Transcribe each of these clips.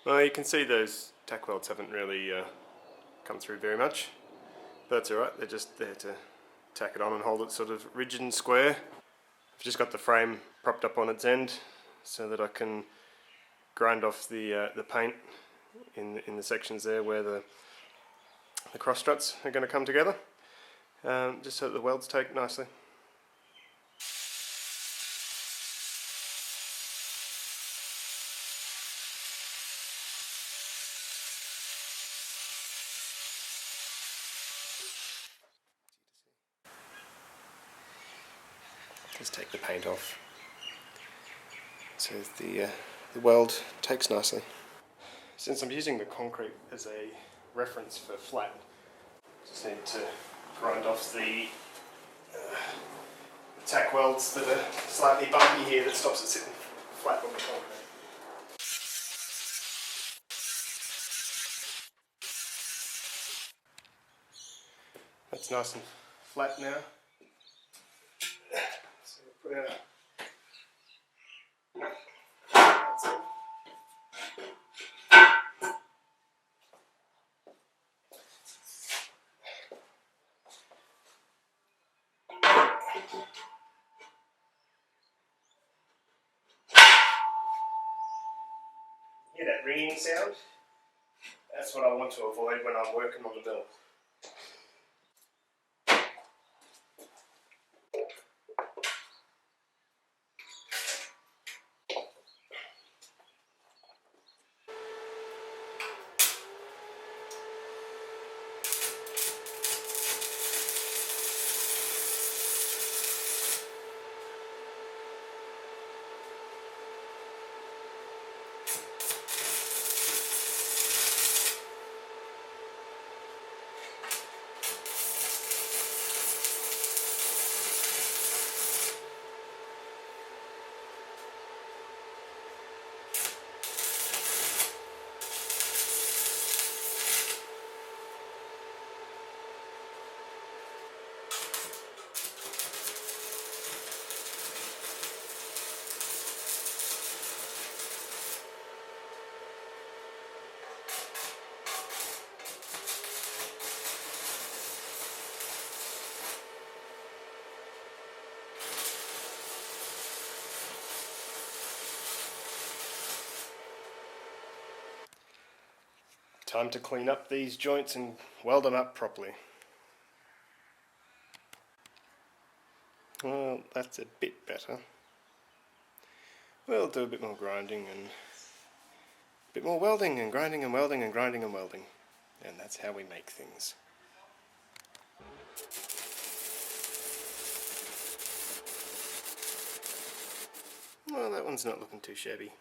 Well, you can see those tack welds haven't really come through very much, but that's alright, they're just there to tack it on and hold it sort of rigid and square. I've just got the frame propped up on its end so that I can grind off the paint in the sections there where the cross struts are going to come together, just so that the welds take nicely. Just take the paint off so the weld takes nicely. Since I'm using the concrete as a reference for flat, just need to grind off the tack welds that are slightly bumpy here that stops it sitting flat on the concrete. That's nice and flat now. So we'll put out that's it. Hear that ringing sound? That's what I want to avoid when I'm working on the mill. Time to clean up these joints and weld them up properly. Well, that's a bit better. We'll do a bit more grinding and a bit more welding and grinding and welding and grinding and welding. And that's how we make things. Well, that one's not looking too shabby.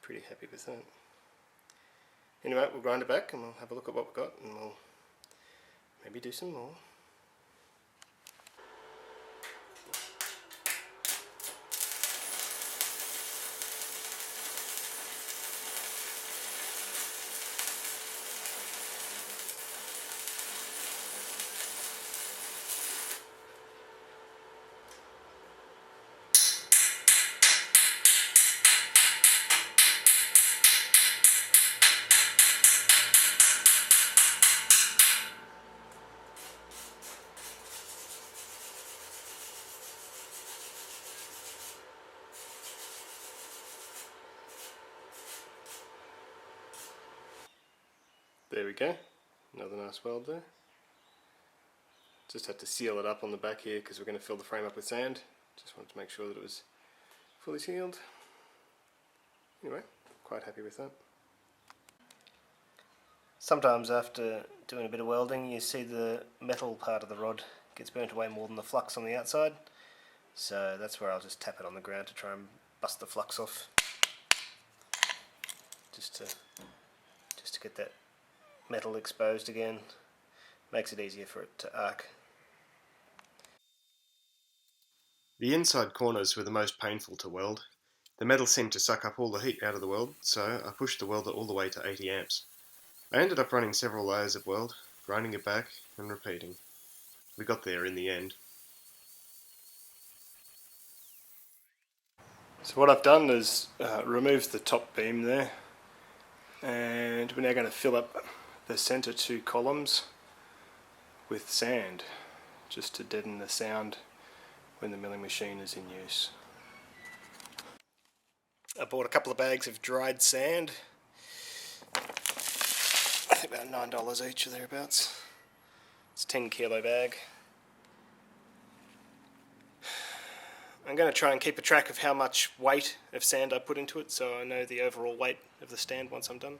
Pretty happy with that. Anyway, we'll grind it back and we'll have a look at what we've got and we'll maybe do some more. There we go, another nice weld there. Just had to seal it up on the back here because we're going to fill the frame up with sand. Just wanted to make sure that it was fully sealed. Anyway, quite happy with that. Sometimes after doing a bit of welding you see the metal part of the rod gets burnt away more than the flux on the outside. So that's where I'll just tap it on the ground to try and bust the flux off. Just to get that metal exposed again. Makes it easier for it to arc. The inside corners were the most painful to weld. The metal seemed to suck up all the heat out of the weld, so I pushed the welder all the way to 80 amps. I ended up running several layers of weld, grinding it back and repeating. We got there in the end. So what I've done is removed the top beam there, and we're now going to fill up the centre 2 columns with sand, just to deaden the sound when the milling machine is in use. I bought a couple of bags of dried sand, I think about $9 each or thereabouts. It's a 10 kilo bag. I'm going to try and keep a track of how much weight of sand I put into it, so I know the overall weight of the stand once I'm done.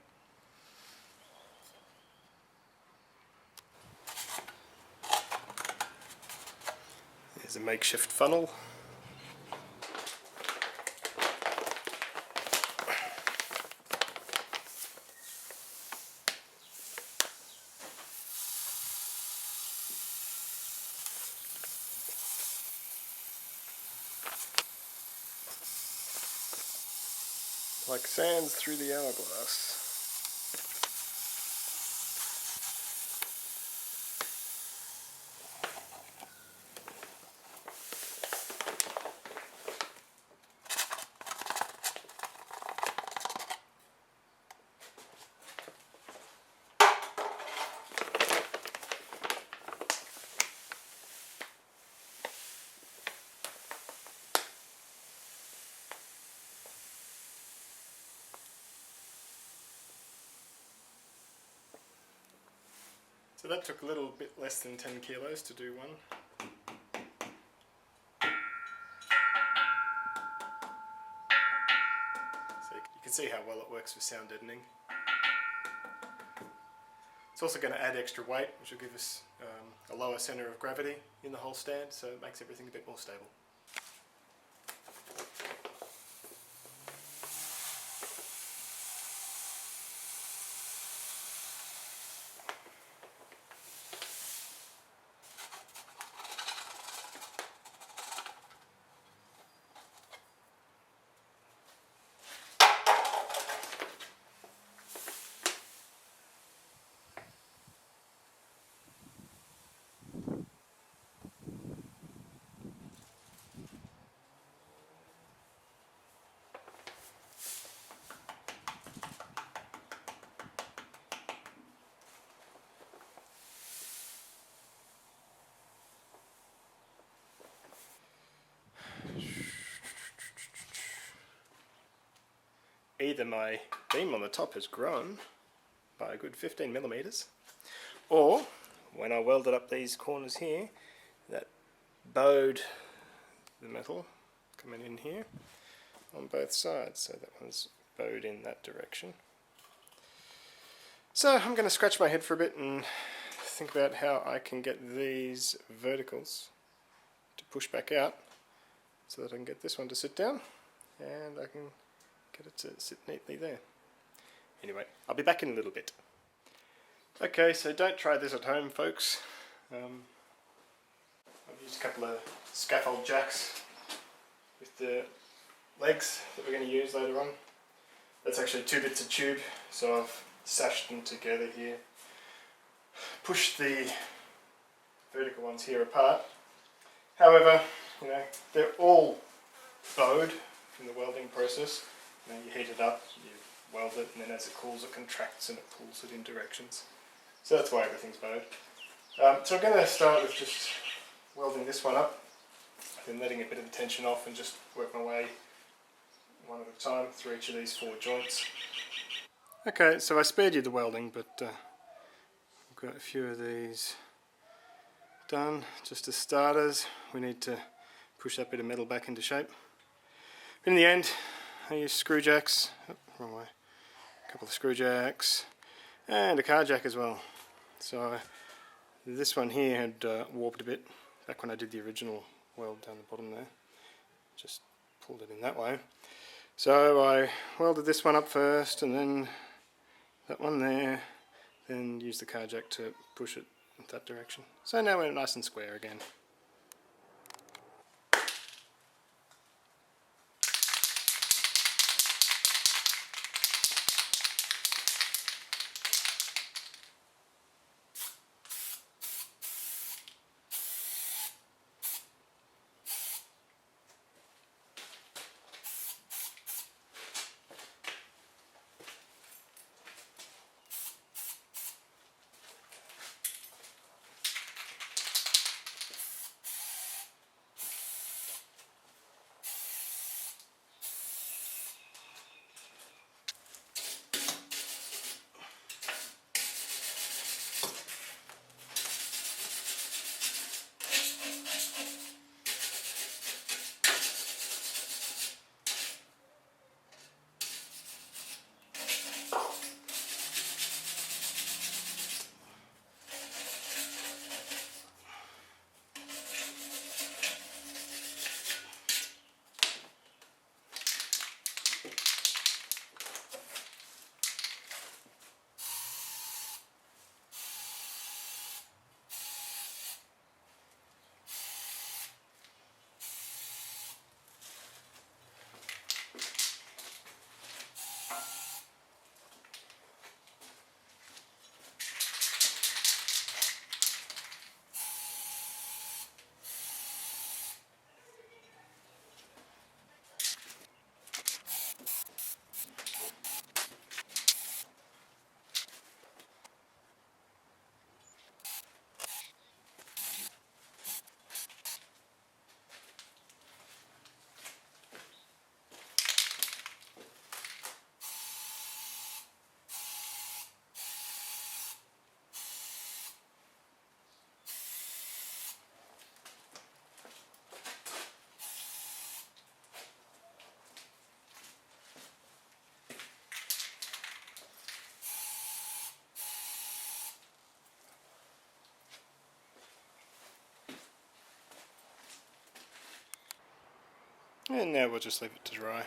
There's a makeshift funnel. Like sands through the hourglass. So that took a little bit less than 10 kilos to do one. So you can see how well it works for sound deadening. It's also going to add extra weight, which will give us a lower centre of gravity in the whole stand, so it makes everything a bit more stable. Either my beam on the top has grown by a good 15 millimeters, or when I welded up these corners here, that bowed the metal coming in here on both sides, so that one's bowed in that direction. So I'm going to scratch my head for a bit and think about how I can get these verticals to push back out so that I can get this one to sit down and I can get it to sit neatly there. Anyway, I'll be back in a little bit. Okay, so don't try this at home, folks. I've used a couple of scaffold jacks with the legs that we're going to use later on. That's actually 2 bits of tube, so I've sashed them together here. Pushed the vertical ones here apart. However, they're all bowed in the welding process. You heat it up, you weld it, and then as it cools it contracts and it pulls it in directions. So that's why everything's bowed. So I'm going to start with just welding this one up, then letting a bit of the tension off and just work my way one at a time through each of these 4 joints. Okay, so I spared you the welding, but I've got a few of these done. Just as starters, we need to push that bit of metal back into shape. But in the end, I use screw jacks, wrong way, a couple of screw jacks, and a car jack as well. So this one here had warped a bit back when I did the original weld down the bottom there. Just pulled it in that way. So I welded this one up first, and then that one there, then used the car jack to push it in that direction. So now we're nice and square again. And now we'll just leave it to dry.